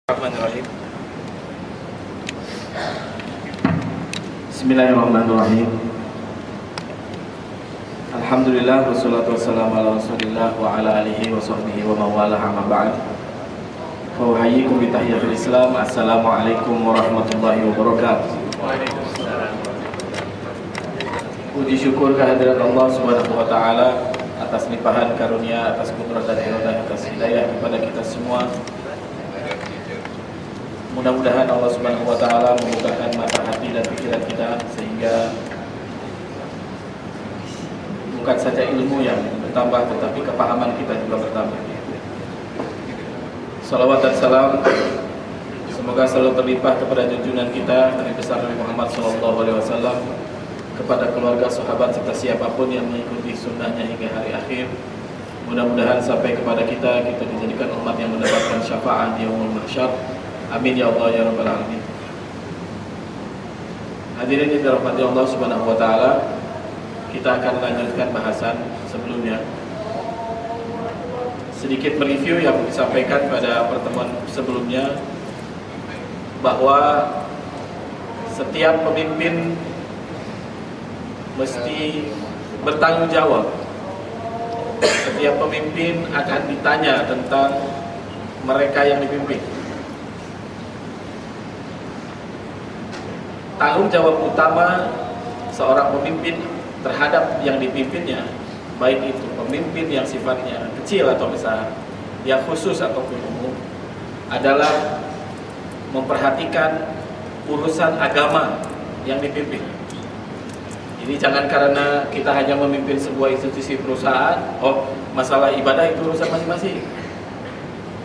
Bismillahirrahmanirrahim. Bismillahirrahmanirrahim. Alhamdulillah wassalatu wassalamu ala Rasulillah wa ala alihi wa sahbihi wa mawalah amma ba'd. Fa uhayyikum bi tahiyatil Islam. Assalamualaikum warahmatullahi wabarakatuh. Waalaikumsalam. Puji syukur kehadirat Allah Subhanahu wa taala atas limpahan karunia, atas kudrat dan iradah, atas hidayah kepada kita semua. Mudah-mudahan Allah Subhanahu wa taala membukakan mata hati dan pikiran kita sehingga bukan saja ilmu yang bertambah tetapi kepahaman kita juga bertambah. Salawat dan salam semoga selalu terlimpah kepada junjungan kita Nabi besar Nabi Muhammad SAW, kepada keluarga, sahabat serta siapapun yang mengikuti sunnahnya hingga hari akhir. Mudah-mudahan sampai kepada kita dijadikan umat yang mendapatkan syafaat di yaumul mahsyar. Amin ya Allah ya Rabbal Alamin. Hadirin yang dirahmati Allah Subhanahu wa taala, kita akan lanjutkan bahasan sebelumnya. Sedikit mereview yang disampaikan pada pertemuan sebelumnya, bahwa setiap pemimpin mesti bertanggung jawab. Setiap pemimpin akan ditanya tentang mereka yang dipimpin. Tanggung jawab utama seorang pemimpin terhadap yang dipimpinnya, baik itu pemimpin yang sifatnya kecil atau besar, yang khusus ataupun umum, adalah memperhatikan urusan agama yang dipimpin. Jadi jangan karena kita hanya memimpin sebuah institusi perusahaan, oh masalah ibadah itu urusan masing-masing.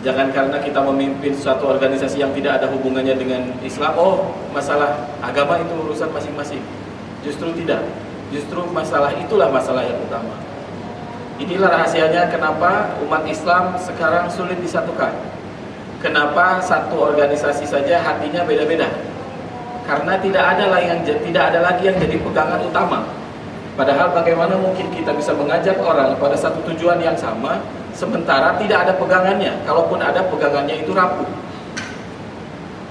Jangan karena kita memimpin suatu organisasi yang tidak ada hubungannya dengan Islam, oh masalah agama itu urusan masing-masing. Justru tidak. Justru masalah itulah masalah yang utama. Inilah rahasianya kenapa umat Islam sekarang sulit disatukan. Kenapa satu organisasi saja hatinya beda-beda. Karena tidak ada lagi yang jadi pegangan utama. Padahal bagaimana mungkin kita bisa mengajak orang pada satu tujuan yang sama, sementara tidak ada pegangannya. Kalaupun ada pegangannya itu rapuh.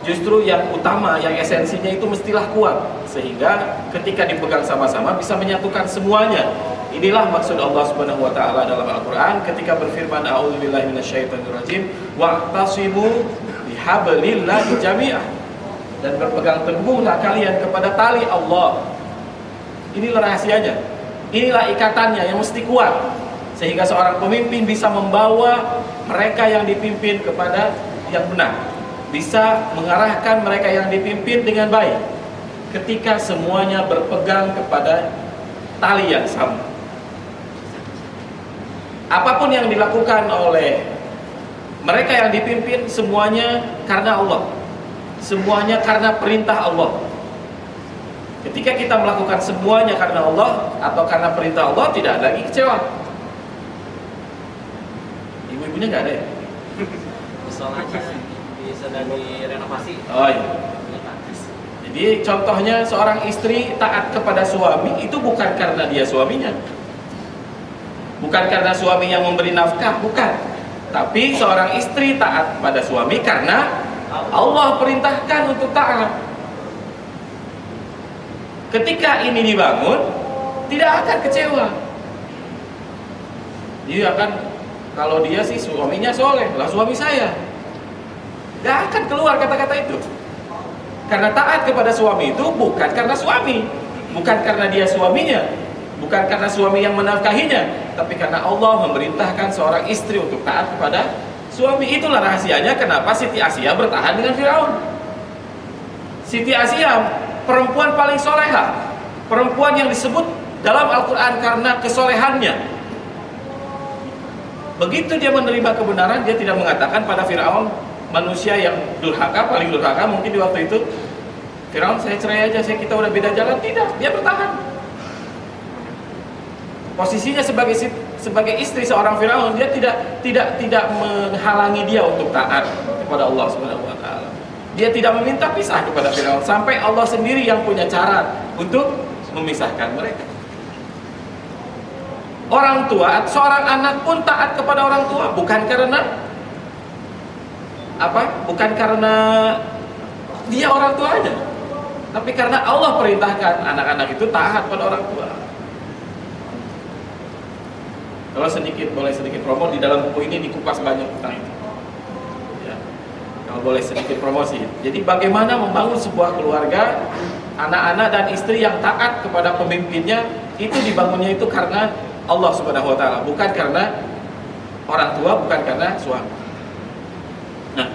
Justru yang utama, yang esensinya itu mestilah kuat, sehingga ketika dipegang sama-sama bisa menyatukan semuanya. Inilah maksud Allah Subhanahu wa taala dalam Al-Qur'an ketika berfirman, a'udzubillahi minasyaitonirrajim, wa'tasimu bihablillahi jami'ah, dan berpegang teguhlah kalian kepada tali Allah. Inilah rahasianya. Inilah ikatannya yang mesti kuat, sehingga seorang pemimpin bisa membawa mereka yang dipimpin kepada yang benar, bisa mengarahkan mereka yang dipimpin dengan baik ketika semuanya berpegang kepada tali yang sama. Apapun yang dilakukan oleh mereka yang dipimpin, semuanya karena Allah, semuanya karena perintah Allah. Ketika kita melakukan semuanya karena Allah atau karena perintah Allah, tidak ada lagi kecewa. Ibu-ibunya nggak ada ya? Bisa direnovasi. Oh iya. Jadi contohnya seorang istri taat kepada suami itu bukan karena dia suaminya, bukan karena suami yang memberi nafkah, bukan. Tapi seorang istri taat pada suami karena Allah perintahkan untuk taat. Ketika ini dibangun, tidak akan kecewa. Dia akan, kalau dia sih suaminya soleh, lah suami saya, gak akan keluar kata-kata itu. Karena taat kepada suami itu bukan karena suami, bukan karena dia suaminya, bukan karena suami yang menafkahinya, tapi karena Allah memerintahkan seorang istri untuk taat kepada suami. Itulah rahasianya kenapa Siti Asia bertahan dengan Firaun. Siti Asia perempuan paling soleha, perempuan yang disebut dalam Al-Quran karena kesolehannya. Begitu dia menerima kebenaran, dia tidak mengatakan pada Firaun, manusia yang durhaka, paling durhaka mungkin di waktu itu, Firaun saya cerai aja, kita udah beda jalan. Tidak, dia bertahan. Posisinya sebagai istri seorang Firaun, dia tidak menghalangi dia untuk taat kepada Allah Subhanahu wa taala. Dia tidak meminta pisah kepada Firaun, sampai Allah sendiri yang punya cara untuk memisahkan mereka. Orang tua, seorang anak pun taat kepada orang tua bukan karena Bukan karena dia orang tuanya, tapi karena Allah perintahkan anak-anak itu taat pada orang tua. Kalau boleh sedikit promo, di dalam buku ini dikupas banyak tentang itu. Ya. Kalau boleh sedikit promosi. Jadi bagaimana membangun sebuah keluarga, anak-anak dan istri yang taat kepada pemimpinnya, itu dibangunnya itu karena Allah Subhanahu wa taala, bukan karena orang tua, bukan karena suami. Nah,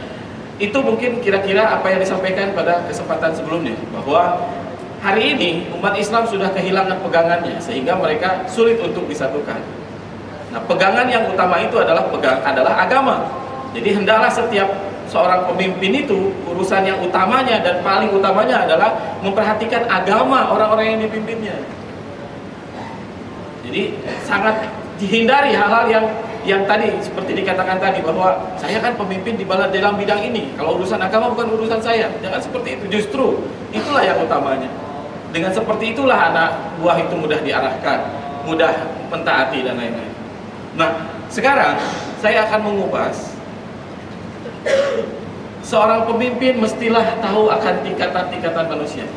itu mungkin kira-kira apa yang disampaikan pada kesempatan sebelumnya, bahwa hari ini umat Islam sudah kehilangan pegangannya sehingga mereka sulit untuk disatukan. Nah, pegangan yang utama itu adalah agama. Jadi hendaklah setiap seorang pemimpin itu urusan yang utamanya dan paling utamanya adalah memperhatikan agama orang-orang yang dipimpinnya. Jadi sangat dihindari hal-hal yang tadi seperti dikatakan tadi, bahwa saya kan pemimpin di dalam bidang ini, kalau urusan agama bukan urusan saya. Jangan seperti itu, justru itulah yang utamanya. Dengan seperti itulah anak buah itu mudah diarahkan, mudah mentaati dan lain-lain. Nah, sekarang saya akan mengupas seorang pemimpin mestilah tahu akan tingkatan-tingkatan manusia.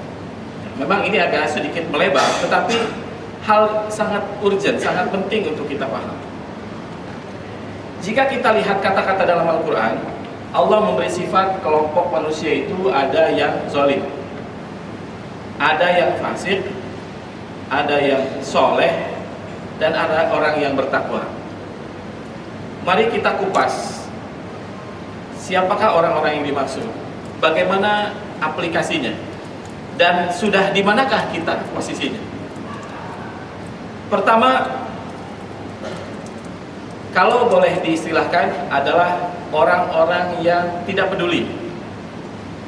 Memang ini agak sedikit melebar, tetapi hal sangat urgent, sangat penting untuk kita paham. Jika kita lihat kata-kata dalam Al-Quran, Allah memberi sifat kelompok manusia itu ada yang zalim, ada yang fasik, ada yang soleh, dan ada orang yang bertakwa. Mari kita kupas siapakah orang-orang yang dimaksud, bagaimana aplikasinya, dan sudah di manakah kita posisinya. Pertama, kalau boleh diistilahkan adalah orang-orang yang tidak peduli.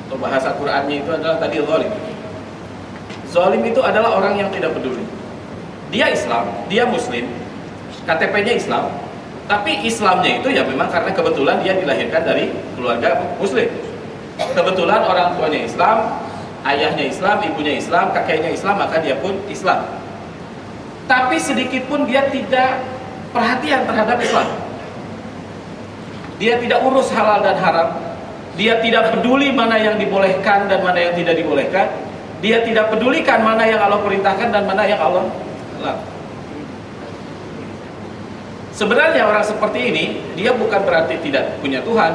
Atau bahasa Qur'annya itu adalah tadi zalim. Zalim itu adalah orang yang tidak peduli. Dia Islam, dia Muslim, KTP-nya Islam, tapi Islamnya itu ya memang karena kebetulan dia dilahirkan dari keluarga Muslim. Kebetulan orang tuanya Islam, ayahnya Islam, ibunya Islam, kakeknya Islam, maka dia pun Islam. Tapi sedikit pun dia tidak perhatian terhadap Islam. Dia tidak urus halal dan haram. Dia tidak peduli mana yang dibolehkan dan mana yang tidak dibolehkan. Dia tidak pedulikan mana yang Allah perintahkan dan mana yang Allah larang. Sebenarnya orang seperti ini, dia bukan berarti tidak punya Tuhan,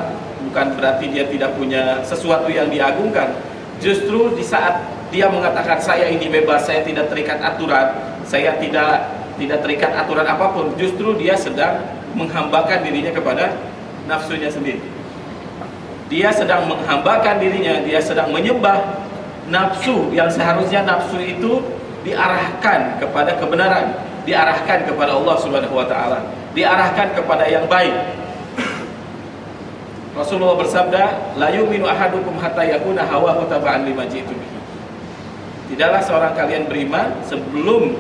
bukan berarti dia tidak punya sesuatu yang diagungkan. Justru di saat dia mengatakan saya ini bebas, saya tidak terikat aturan, saya tidak terikat aturan apapun, justru dia sedang menghambakan dirinya kepada nafsunya sendiri. Dia sedang menghambakan dirinya, dia sedang menyembah nafsu yang seharusnya nafsu itu diarahkan kepada kebenaran, diarahkan kepada Allah Subhanahu wa taala, diarahkan kepada yang baik. Rasulullah bersabda, la yu'minu ahadukum hatta yakuna hawahu taba'an lima ji'tu bihi. Tidaklah seorang kalian beriman sebelum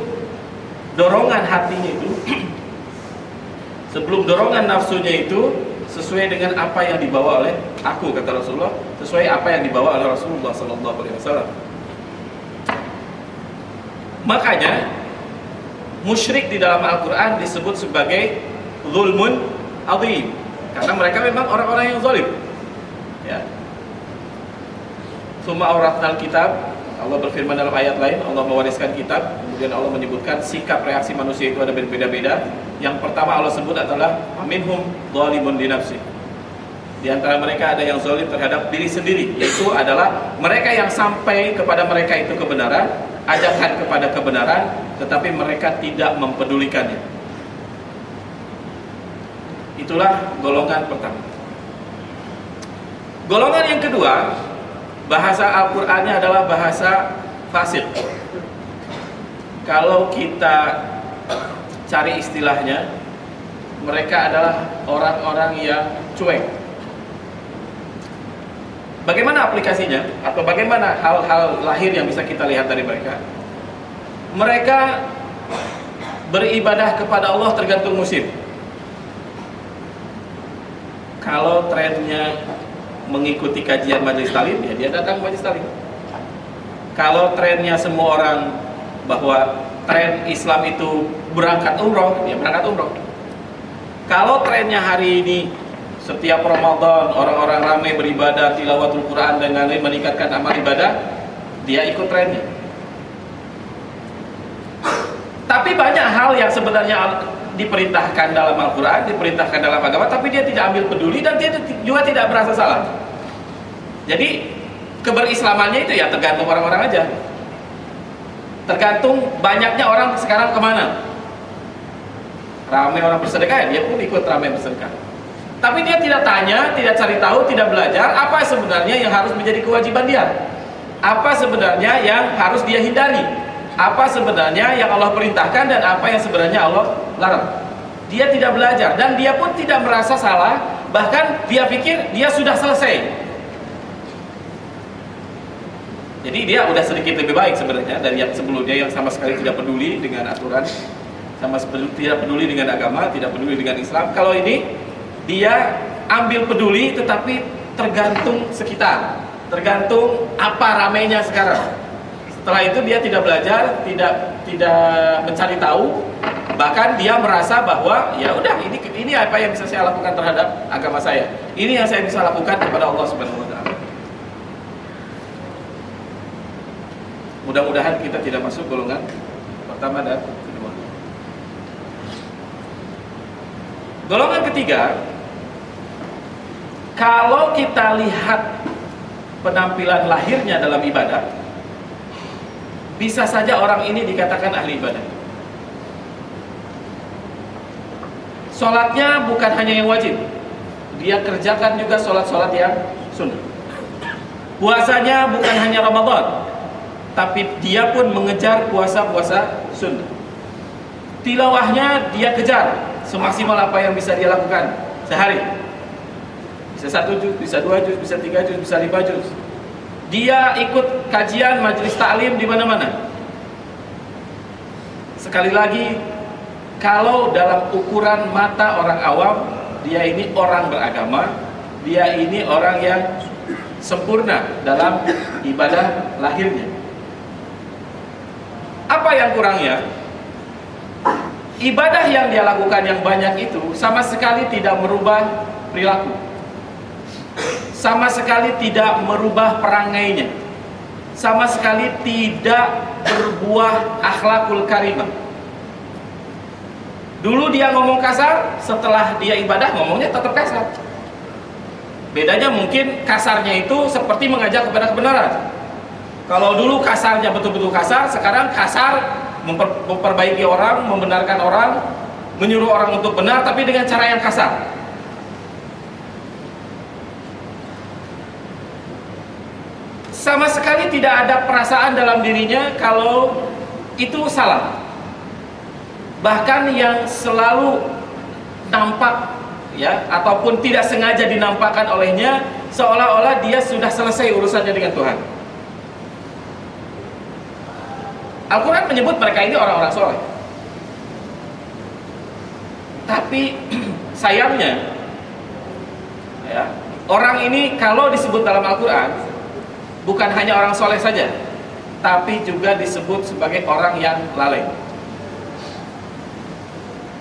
dorongan hatinya itu sebelum dorongan nafsunya itu sesuai dengan apa yang dibawa oleh aku, kata Rasulullah, sesuai apa yang dibawa oleh Rasulullah sallallahu alaihi wasallam. Makanya musyrik di dalam Al-Qur'an disebut sebagai zulmun azim, karena mereka memang orang-orang yang zalim. Ya. Summa awratnal kitab, Allah berfirman dalam ayat lain, Allah mewariskan kitab. Kemudian Allah menyebutkan sikap reaksi manusia itu ada berbeda-beda. Yang pertama Allah sebut adalah minhum zalimun li nafsi. Di antara mereka ada yang zalim terhadap diri sendiri, yaitu adalah mereka yang sampai kepada mereka itu kebenaran, ajakan kepada kebenaran, tetapi mereka tidak mempedulikannya. Itulah golongan pertama. Golongan yang kedua, bahasa Al-Qur'annya adalah bahasa fasik. Kalau kita cari istilahnya, mereka adalah orang-orang yang cuek. Bagaimana aplikasinya? Atau bagaimana hal-hal lahir yang bisa kita lihat dari mereka? Mereka beribadah kepada Allah tergantung musim. Kalau trennya mengikuti kajian majelis talim, ya dia datang majelis talim. Kalau trennya semua orang bahwa tren Islam itu berangkat umroh, ya berangkat umroh. Kalau trennya hari ini Setiap Ramadan orang-orang ramai beribadah, tilawatul Quran dan lain-lain, meningkatkan amal ibadah, dia ikut trennya. Tapi banyak hal yang sebenarnya diperintahkan dalam Al-Quran, diperintahkan dalam agama, tapi dia tidak ambil peduli dan dia juga tidak merasa salah. Jadi keberislamannya itu ya tergantung orang-orang aja. Tergantung banyaknya orang sekarang kemana. Ramai orang bersedekah, dia pun ikut ramai bersedekah. Tapi dia tidak tanya, tidak cari tahu, tidak belajar apa sebenarnya yang harus menjadi kewajiban dia. Apa sebenarnya yang harus dia hindari. Apa sebenarnya yang Allah perintahkan dan apa yang sebenarnya Allah larang. Dia tidak belajar dan dia pun tidak merasa salah. Bahkan dia pikir dia sudah selesai. Jadi dia udah sedikit lebih baik sebenarnya dari yang sebelumnya yang sama sekali tidak peduli dengan aturan, tidak peduli dengan agama, tidak peduli dengan Islam. Kalau ini dia ambil peduli tetapi tergantung sekitar, tergantung apa ramainya sekarang. Setelah itu dia tidak belajar, tidak mencari tahu, bahkan dia merasa bahwa ya udah ini apa yang bisa saya lakukan terhadap agama saya. Ini yang saya bisa lakukan kepada Allah Subhanahu wa taala. Mudah-mudahan kita tidak masuk golongan pertama dan kedua. Golongan ketiga, kalau kita lihat penampilan lahirnya dalam ibadah, bisa saja orang ini dikatakan ahli ibadah. Sholatnya bukan hanya yang wajib, dia kerjakan juga sholat-sholat yang sunnah. Puasanya bukan hanya Ramadan, tapi dia pun mengejar puasa-puasa sunnah. Tilawahnya dia kejar semaksimal apa yang bisa dia lakukan sehari. Bisa 1 juz, bisa 2 juz, bisa 3 juz, bisa 5 juz. Dia ikut kajian, majelis taklim di mana-mana. Sekali lagi, kalau dalam ukuran mata orang awam, dia ini orang beragama, dia ini orang yang sempurna dalam ibadah lahirnya. Apa yang kurangnya? Ibadah yang dia lakukan yang banyak itu sama sekali tidak merubah perilaku, sama sekali tidak merubah perangainya, sama sekali tidak berbuah akhlakul karimah. Dulu dia ngomong kasar, setelah dia ibadah ngomongnya tetap kasar. Bedanya mungkin kasarnya itu seperti mengajak kepada kebenaran. Kalau dulu kasarnya betul-betul kasar, sekarang kasar memperbaiki orang, membenarkan orang, menyuruh orang untuk benar, tapi dengan cara yang kasar. Sama sekali tidak ada perasaan dalam dirinya kalau itu salah. Bahkan yang selalu nampak ya, ataupun tidak sengaja dinampakkan olehnya, seolah-olah dia sudah selesai urusannya dengan Tuhan. Al-Quran menyebut mereka ini orang-orang soleh. Tapi sayangnya ya, orang ini kalau disebut dalam Al-Quran bukan hanya orang soleh saja, tapi juga disebut sebagai orang yang lalai.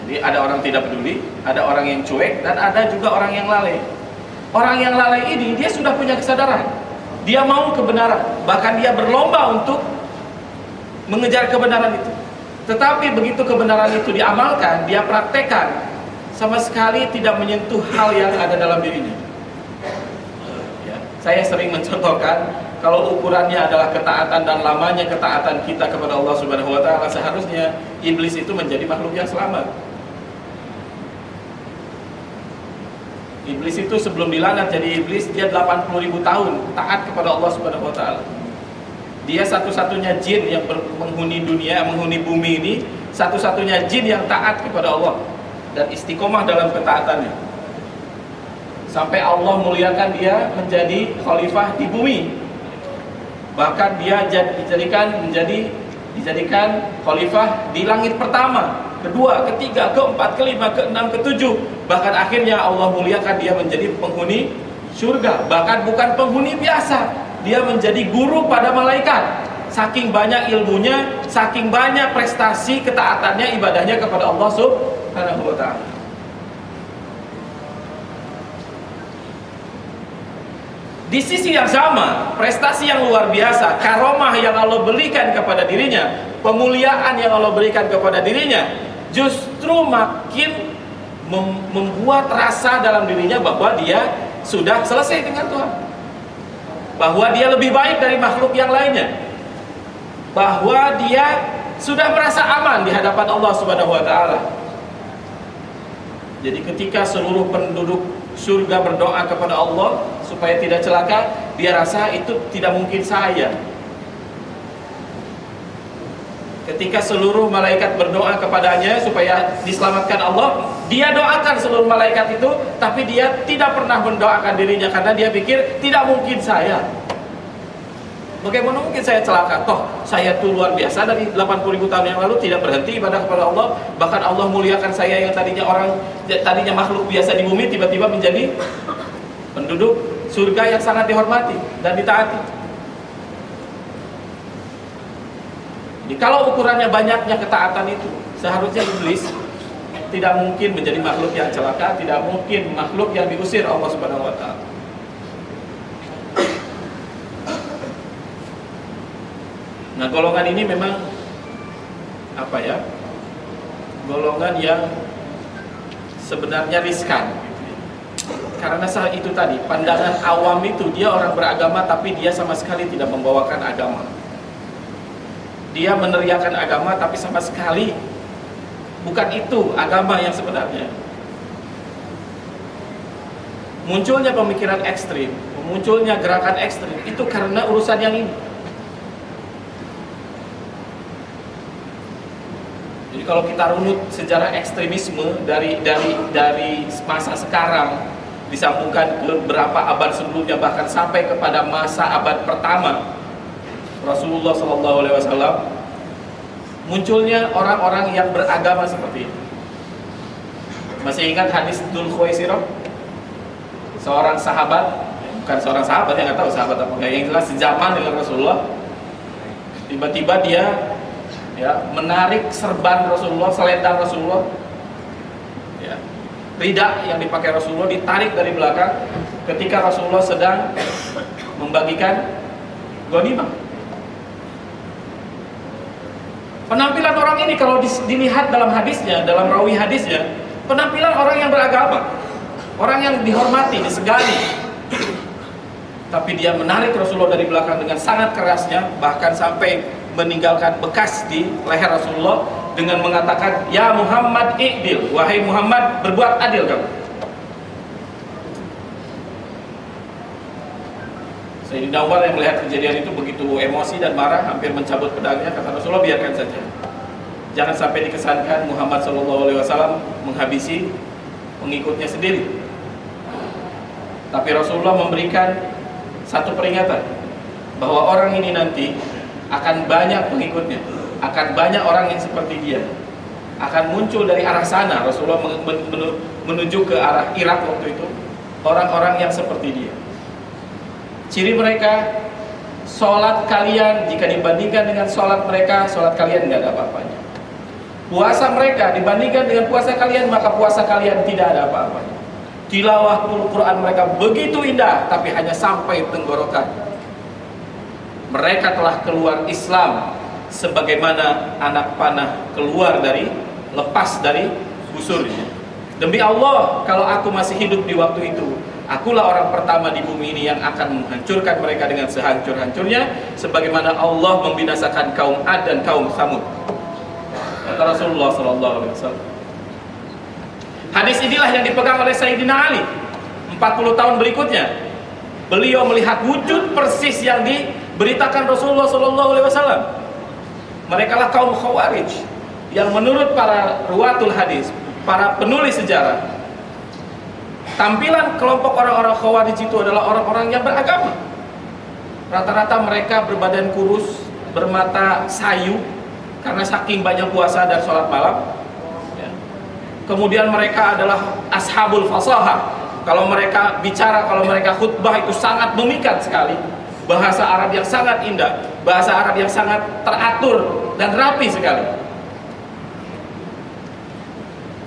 Jadi ada orang tidak peduli, ada orang yang cuek, dan ada juga orang yang lalai. Orang yang lalai ini dia sudah punya kesadaran, dia mau kebenaran, bahkan dia berlomba untuk mengejar kebenaran itu. Tetapi begitu kebenaran itu diamalkan, dia praktekkan, sama sekali tidak menyentuh hal yang ada dalam dirinya. Ya, saya sering mencontohkan, kalau ukurannya adalah ketaatan dan lamanya ketaatan kita kepada Allah Subhanahu wa taala, seharusnya iblis itu menjadi makhluk yang selamat. Iblis itu sebelum dilaknat jadi iblis, dia 80.000 tahun taat kepada Allah Subhanahu wa taala. Dia satu-satunya jin yang menghuni dunia, menghuni bumi ini, satu-satunya jin yang taat kepada Allah dan istiqomah dalam ketaatannya. Sampai Allah muliakan dia menjadi khalifah di bumi. Bahkan dia dijadikan khalifah di langit pertama, kedua, ketiga, keempat, kelima, keenam, ketujuh. Bahkan akhirnya Allah muliakan dia menjadi penghuni surga. Bahkan bukan penghuni biasa, dia menjadi guru pada malaikat. Saking banyak ilmunya, saking banyak prestasi ketaatannya, ibadahnya kepada Allah Subhanahu wa ta'ala. Di sisi yang sama, prestasi yang luar biasa, karomah yang Allah berikan kepada dirinya, pemuliaan yang Allah berikan kepada dirinya, justru makin membuat rasa dalam dirinya bahwa dia sudah selesai dengan Tuhan, bahwa dia lebih baik dari makhluk yang lainnya, bahwa dia sudah merasa aman di hadapan Allah Subhanahu wa taala. Jadi ketika seluruh penduduk surga berdoa kepada Allah supaya tidak celaka, dia rasa itu tidak mungkin saya. Ketika seluruh malaikat berdoa kepadanya supaya diselamatkan Allah, dia doakan seluruh malaikat itu, tapi dia tidak pernah mendoakan dirinya karena dia pikir tidak mungkin saya. Bagaimana mungkin saya celaka? Toh saya tuh luar biasa, dari 80.000 tahun yang lalu tidak berhenti ibadah kepada Allah. Bahkan Allah muliakan saya yang tadinya makhluk biasa di bumi, tiba-tiba menjadi penduduk surga yang sangat dihormati dan ditaati. Jadi kalau ukurannya banyaknya ketaatan itu, seharusnya iblis tidak mungkin menjadi makhluk yang celaka, tidak mungkin makhluk yang diusir Allah Subhanahu wa taala. Nah, golongan ini memang golongan yang sebenarnya riskan. Karena saat itu tadi, pandangan awam itu dia orang beragama tapi dia sama sekali tidak membawakan agama. Dia meneriakan agama tapi sama sekali bukan itu agama yang sebenarnya. Munculnya pemikiran ekstrim, munculnya gerakan ekstrim itu karena urusan yang ini. Jadi kalau kita runut sejarah ekstremisme dari masa sekarang disambungkan ke beberapa abad sebelumnya, bahkan sampai kepada masa abad pertama Rasulullah SAW, munculnya orang-orang yang beragama seperti ini. Masih ingat hadis Dzul Khuwaisirah? Seorang sahabat, bukan seorang sahabat, yang nggak tahu sahabat apa enggak, yang jelas sejaman dengan Rasulullah. Tiba-tiba dia menarik serban Rasulullah, selendang Rasulullah, rida yang dipakai Rasulullah ditarik dari belakang ketika Rasulullah sedang membagikan ghanimah. Penampilan orang ini kalau dilihat dalam hadisnya, dalam rawi hadisnya, penampilan orang yang beragama, orang yang dihormati, disegani. Tapi dia menarik Rasulullah dari belakang dengan sangat kerasnya, bahkan sampai meninggalkan bekas di leher Rasulullah dengan mengatakan, "Ya Muhammad i'dil, wahai Muhammad, berbuat adil kamu." Sayyidina Umar yang melihat kejadian itu begitu emosi dan marah, hampir mencabut pedangnya. Kata Rasulullah, biarkan saja, jangan sampai dikesankan Muhammad SAW menghabisi pengikutnya sendiri. Tapi Rasulullah memberikan satu peringatan bahwa orang ini nanti akan banyak pengikutnya, akan banyak orang yang seperti dia, akan muncul dari arah sana. Rasulullah menuju ke arah Irak waktu itu, orang-orang yang seperti dia. Ciri mereka, sholat kalian jika dibandingkan dengan sholat mereka, sholat kalian nggak ada apa-apanya. Puasa mereka dibandingkan dengan puasa kalian, maka puasa kalian tidak ada apa-apanya. Tilawah Quran mereka begitu indah, tapi hanya sampai tenggorokan. Mereka telah keluar Islam sebagaimana anak panah lepas dari busurnya. Demi Allah, kalau aku masih hidup di waktu itu, akulah orang pertama di bumi ini yang akan menghancurkan mereka dengan sehancur-hancurnya, sebagaimana Allah membinasakan kaum Ad dan kaum Tsamud. Kata Rasulullah SAW. Hadis inilah yang dipegang oleh Sayyidina Ali 40 tahun berikutnya. Beliau melihat wujud persis yang diberitakan Rasulullah SAW. Mereka lah kaum Khawarij yang menurut para ruwatul hadis, para penulis sejarah, tampilan kelompok orang-orang Khawarij itu adalah orang-orang yang beragama. Rata-rata mereka berbadan kurus, bermata sayu karena saking banyak puasa dan sholat malam. Kemudian mereka adalah ashabul fasaha. Kalau mereka bicara, kalau mereka khutbah itu sangat memikat sekali. Bahasa Arab yang sangat indah, bahasa Arab yang sangat teratur dan rapi sekali.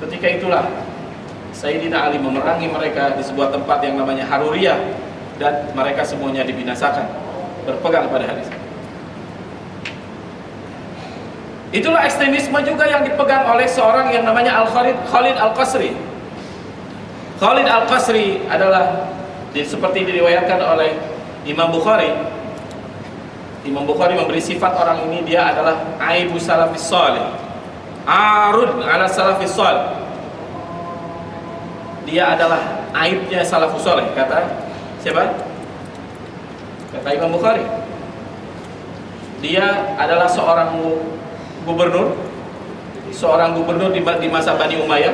Ketika itulah Sayyidina Ali memerangi mereka di sebuah tempat yang namanya Haruriyah. dan mereka semuanya dibinasakan. Berpegang pada hadis. Itulah ekstremisme juga yang dipegang oleh seorang yang namanya Khalid Al-Qasri. Khalid Al-Qasri adalah seperti diriwayatkan oleh Imam Bukhari. Imam Bukhari memberi sifat orang ini, dia adalah aibu salafis salih, arud ala salafis salih. Dia adalah aibnya salafus salih, kata siapa? Kata Imam Bukhari. Dia adalah seorang gubernur di masa Bani Umayyah.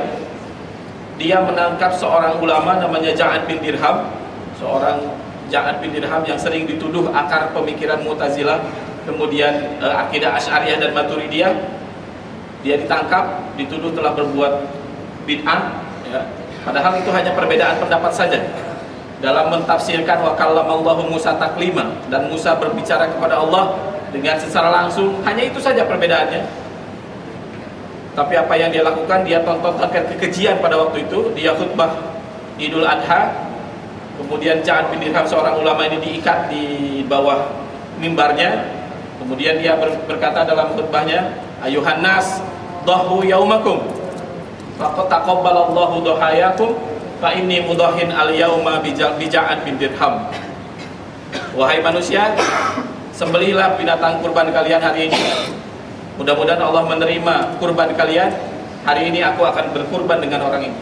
Dia menangkap seorang ulama namanya Ja'ad bin Dirham, seorang Ja'ad bin Dirham yang sering dituduh akar pemikiran Mu'tazilah, kemudian akidah Asy'ariyah dan Maturidiyah. Dia ditangkap, dituduh telah berbuat bid'ah, ya. Padahal itu hanya perbedaan pendapat saja dalam mentafsirkan wa kallamallahu Musa taklima, dan Musa berbicara kepada Allah dengan secara langsung. Hanya itu saja perbedaannya. Tapi apa yang dia lakukan, dia tontonkan kekejian pada waktu itu. Dia khutbah Idul Adha, kemudian Ja'ad bin Dirham, seorang ulama ini, diikat di bawah mimbarnya. Kemudian dia berkata dalam khutbahnya, ayuhan nas dhahu yaumakum faqad taqabbalallahu dhahayakum fa inni mudahin al yauma bi Ja'ad bin Dirham. Wahai manusia, sembelihlah binatang kurban kalian hari ini. Mudah-mudahan Allah menerima kurban kalian. Hari ini aku akan berkurban dengan orang ini.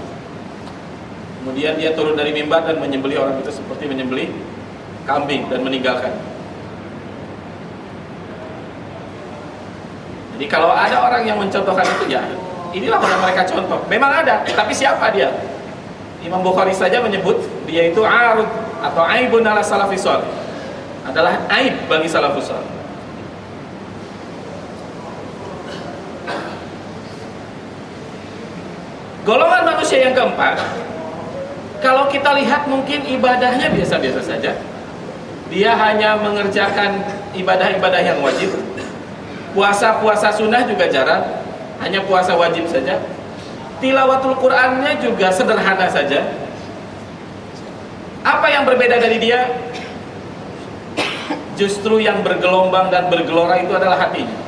Kemudian dia turun dari mimbar dan menyembelih orang itu seperti menyembelih kambing dan meninggalkan. Jadi kalau ada orang yang mencontohkan itu, ya inilah yang mereka contoh. Memang ada, tapi siapa dia? Imam Bukhari saja menyebut dia itu arud atau aibun ala salafis salih, adalah aib bagi salafus salih. Golongan manusia yang keempat, kalau kita lihat mungkin ibadahnya biasa-biasa saja. Dia hanya mengerjakan ibadah-ibadah yang wajib. Puasa-puasa sunnah juga jarang, hanya puasa wajib saja. Tilawatul Qur'annya juga sederhana saja. Apa yang berbeda dari dia? Justru yang bergelombang dan bergelora itu adalah hatinya.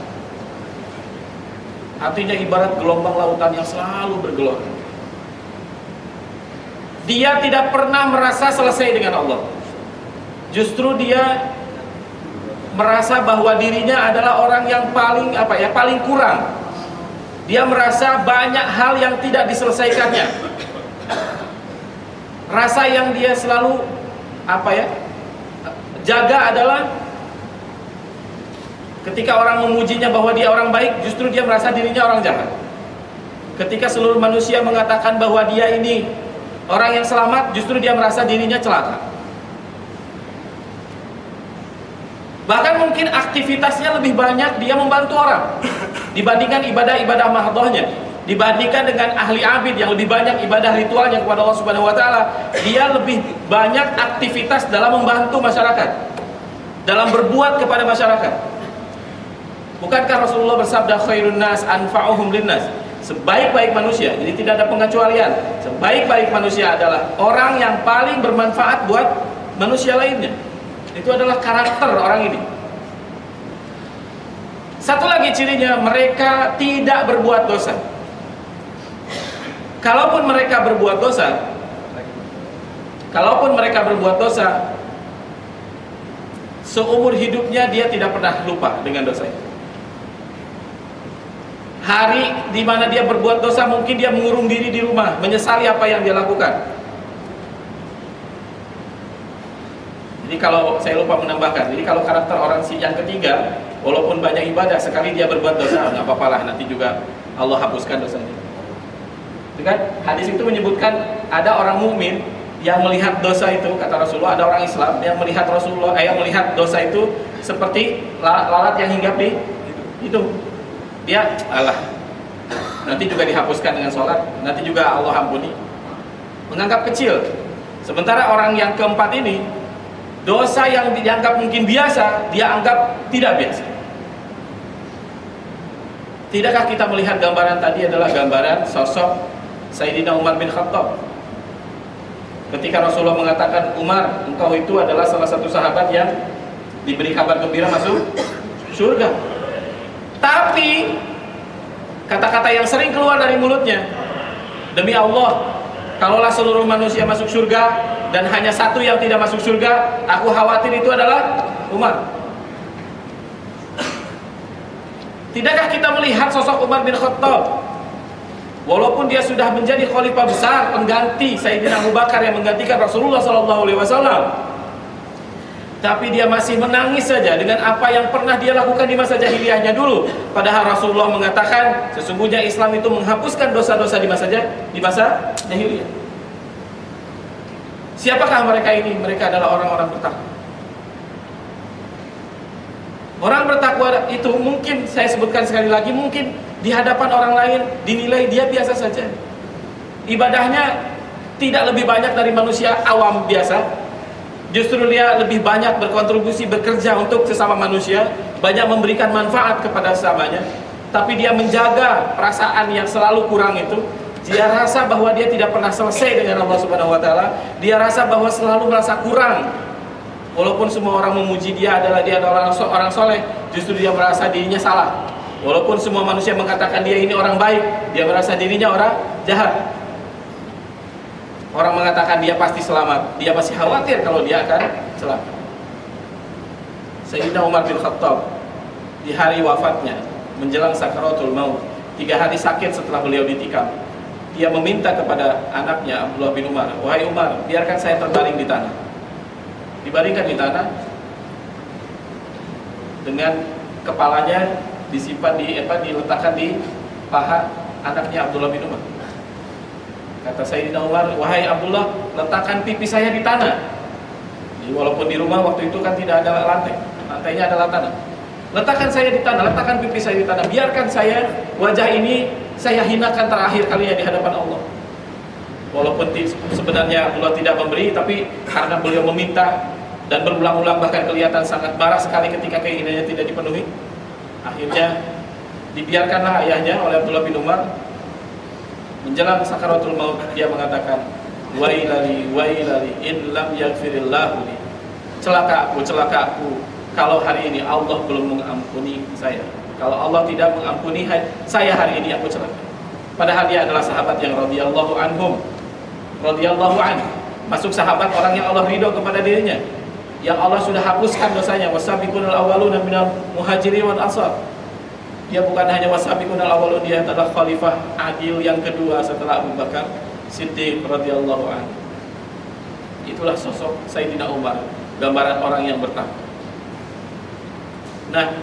Hatinya ibarat gelombang lautan yang selalu bergelora. Dia tidak pernah merasa selesai dengan Allah. Justru dia merasa bahwa dirinya adalah orang yang paling kurang. Dia merasa banyak hal yang tidak diselesaikannya. Rasa yang dia selalu jaga adalah ketika orang memujinya bahwa dia orang baik, justru dia merasa dirinya orang jahat. Ketika seluruh manusia mengatakan bahwa dia ini orang yang selamat, justru dia merasa dirinya celaka. Bahkan mungkin aktivitasnya lebih banyak dia membantu orang dibandingkan ibadah-ibadah mahdhahnya, dibandingkan dengan ahli abid yang lebih banyak ibadah ritualnya kepada Allah Subhanahu wa taala. Dia lebih banyak aktivitas dalam membantu masyarakat, dalam berbuat kepada masyarakat. Bukankah Rasulullah bersabda khairun nas anfa'uhum linnas? Sebaik-baik manusia, jadi tidak ada pengecualian. Sebaik-baik manusia adalah orang yang paling bermanfaat buat manusia lainnya. Itu adalah karakter orang ini. Satu lagi cirinya, mereka tidak berbuat dosa. Kalaupun mereka berbuat dosa, seumur hidupnya dia tidak pernah lupa dengan dosa itu. Hari di mana dia berbuat dosa, mungkin dia mengurung diri di rumah, menyesali apa yang dia lakukan. Jadi kalau saya lupa menambahkan, jadi kalau karakter orang yang ketiga, walaupun banyak ibadah, sekali dia berbuat dosa, nggak apa-apa lah, nanti juga Allah hapuskan dosanya. Kan? Hadis itu menyebutkan ada orang mukmin yang melihat dosa itu, kata Rasulullah, ada orang Islam yang melihat yang melihat dosa itu seperti lalat yang hinggap di hidung. Dia, nanti juga dihapuskan dengan sholat, nanti juga Allah ampuni. Menganggap kecil. Sementara orang yang keempat ini, dosa yang dianggap mungkin biasa, dia anggap tidak biasa. Tidakkah kita melihat gambaran tadi adalah gambaran sosok Sayyidina Umar bin Khattab? Ketika Rasulullah mengatakan, Umar, engkau itu adalah salah satu sahabat yang diberi kabar gembira masuk surga. Tapi kata-kata yang sering keluar dari mulutnya, demi Allah, kalaulah seluruh manusia masuk surga dan hanya satu yang tidak masuk surga, aku khawatir itu adalah Umar. Tidakkah kita melihat sosok Umar bin Khattab? Walaupun dia sudah menjadi khalifah besar, pengganti Sayyidina Abu Bakar yang menggantikan Rasulullah SAW, tapi dia masih menangis saja dengan apa yang pernah dia lakukan di masa jahiliyahnya dulu. Padahal Rasulullah mengatakan sesungguhnya Islam itu menghapuskan dosa-dosa di masa jahiliyah. Siapakah mereka ini? Mereka adalah orang-orang bertakwa. Orang bertakwa itu mungkin, saya sebutkan sekali lagi, mungkin di hadapan orang lain dinilai dia biasa saja. Ibadahnya tidak lebih banyak dari manusia awam biasa. Justru dia lebih banyak berkontribusi, bekerja untuk sesama manusia, banyak memberikan manfaat kepada sesamanya. Tapi dia menjaga perasaan yang selalu kurang itu. Dia rasa bahwa dia tidak pernah selesai dengan Allah Subhanahu wa taala. Dia rasa bahwa selalu merasa kurang. Walaupun semua orang memuji dia adalah orang soleh, justru dia merasa dirinya salah. Walaupun semua manusia mengatakan dia ini orang baik, dia merasa dirinya orang jahat. Orang mengatakan dia pasti selamat, dia masih khawatir kalau dia akan celaka. Sayyidina Umar bin Khattab di hari wafatnya, menjelang sakaratul maut, 3 hari sakit setelah beliau ditikam, dia meminta kepada anaknya Abdullah bin Umar, wahai Umar, biarkan saya terbaring di tanah. Dibaringkan di tanah dengan kepalanya disimpan diletakkan di paha anaknya Abdullah bin Umar. Kata Sayyidina Umar, wahai Abdullah, letakkan pipi saya di tanah. Jadi, walaupun di rumah waktu itu kan tidak ada lantai, lantainya adalah tanah. Letakkan saya di tanah, letakkan pipi saya di tanah. Biarkan saya, wajah ini saya hinakan terakhir kalinya di hadapan Allah. Walaupun sebenarnya Abdullah tidak memberi, tapi karena beliau meminta dan berulang-ulang, bahkan kelihatan sangat marah sekali ketika keinginannya tidak dipenuhi, akhirnya dibiarkanlah ayahnya oleh Abdullah bin Umar. Menjelang sakaratul maut, dia mengatakan, wailali wailali in lam yaghfirillahu li. Celaka aku kalau hari ini Allah belum mengampuni saya. Kalau Allah tidak mengampuni saya hari ini, aku celaka. Padahal dia adalah sahabat yang radhiyallahu anhum, radhiyallahu anhu, masuk sahabat orang yang Allah ridho kepada dirinya, yang Allah sudah hapuskan dosanya. Wasabiqunal awwaluna minal muhajirin wal ansar. Dia bukan hanya wasabiqunal awwalun, dia adalah khalifah adil yang kedua setelah Abu Bakar Siddiq radhiyallahu anhu. Itulah sosok Sayyidina Umar, gambaran orang yang bertakwa. Nah,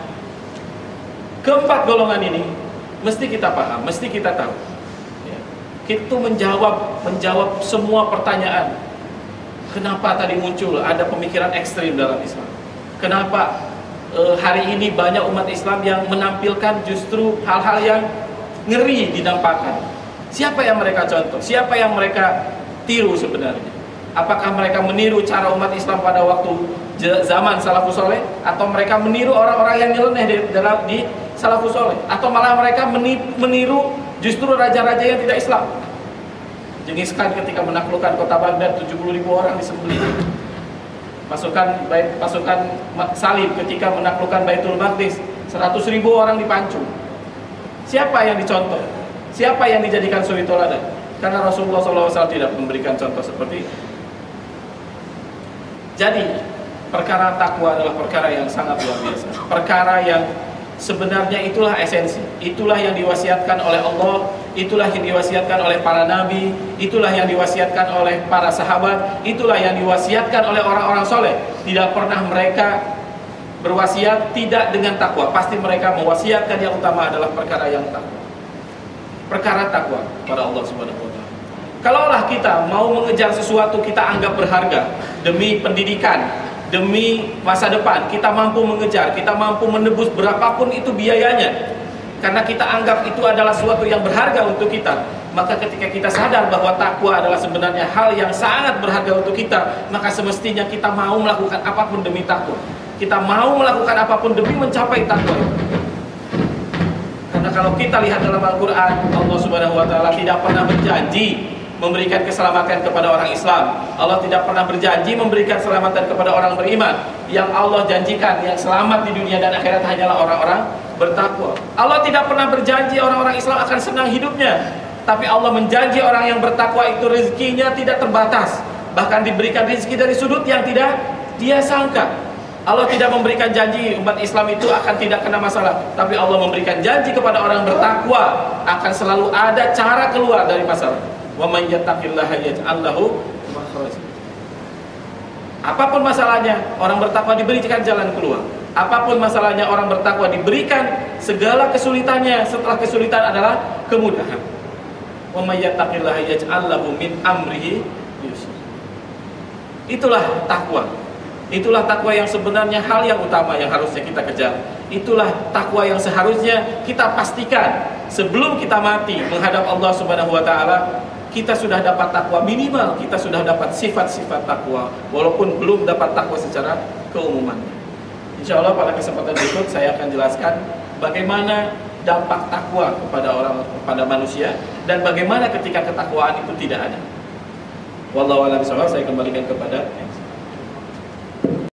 keempat golongan ini mesti kita paham, mesti kita tahu. Ya. Itu menjawab semua pertanyaan. Kenapa tadi muncul ada pemikiran ekstrim dalam Islam? Kenapa hari ini banyak umat Islam yang menampilkan justru hal-hal yang ngeri dinampakkan? Siapa yang mereka contoh? Siapa yang mereka tiru sebenarnya? Apakah mereka meniru cara umat Islam pada waktu zaman salafus soleh, atau mereka meniru orang-orang yang nyeleneh di salafus soleh, atau malah mereka meniru justru raja-raja yang tidak Islam? Genghis Khan ketika menaklukkan kota Baghdad, 70.000 orang disembelih. Pasukan salib ketika menaklukkan Baitul Maqdis, 100.000 orang dipancung. Siapa yang dicontoh? Siapa yang dijadikan suri teladan? Karena Rasulullah SAW tidak memberikan contoh seperti itu. Jadi perkara takwa adalah perkara yang sangat luar biasa, perkara yang sebenarnya itulah esensi, itulah yang diwasiatkan oleh Allah, itulah yang diwasiatkan oleh para nabi, itulah yang diwasiatkan oleh para sahabat, itulah yang diwasiatkan oleh orang-orang soleh. Tidak pernah mereka berwasiat tidak dengan takwa. Pasti mereka mewasiatkan yang utama adalah perkara yang takwa, perkara takwa pada Allah Subhanahu wa taala. Kalaulah kita mau mengejar sesuatu kita anggap berharga demi pendidikan, demi masa depan, kita mampu mengejar, kita mampu menebus berapapun itu biayanya, karena kita anggap itu adalah sesuatu yang berharga untuk kita. Maka ketika kita sadar bahwa takwa adalah sebenarnya hal yang sangat berharga untuk kita, maka semestinya kita mau melakukan apapun demi takwa. Kita mau melakukan apapun demi mencapai takwa. Karena kalau kita lihat dalam Al-Quran, Allah Subhanahu wa taala tidak pernah berjanji memberikan keselamatan kepada orang Islam. Allah tidak pernah berjanji memberikan keselamatan kepada orang beriman. Yang Allah janjikan yang selamat di dunia dan akhirat hanyalah orang-orang bertakwa. Allah tidak pernah berjanji orang-orang Islam akan senang hidupnya, tapi Allah menjanji orang yang bertakwa itu rezekinya tidak terbatas, bahkan diberikan rezeki dari sudut yang tidak dia sangka. Allah tidak memberikan janji umat Islam itu akan tidak kena masalah, tapi Allah memberikan janji kepada orang bertakwa akan selalu ada cara keluar dari masalah. Wa may yattaqillaha yaj'al lahu makhraja. Apapun masalahnya, orang bertakwa diberikan jalan keluar. Apapun masalahnya, orang bertakwa diberikan segala kesulitannya, setelah kesulitan adalah kemudahan. Wa may yattaqillaha yaj'al lahu min amrihi yusra. Itulah takwa. Itulah takwa yang sebenarnya hal yang utama yang harusnya kita kejar. Itulah takwa yang seharusnya kita pastikan sebelum kita mati menghadap Allah Subhanahu wa taala. Kita sudah dapat takwa, minimal kita sudah dapat sifat-sifat takwa, walaupun belum dapat takwa secara keumuman. Insya Allah pada kesempatan berikut saya akan jelaskan bagaimana dampak takwa kepada manusia dan bagaimana ketika ketakwaan itu tidak ada. Wallahu a'lam bishawab. Saya kembalikan kepada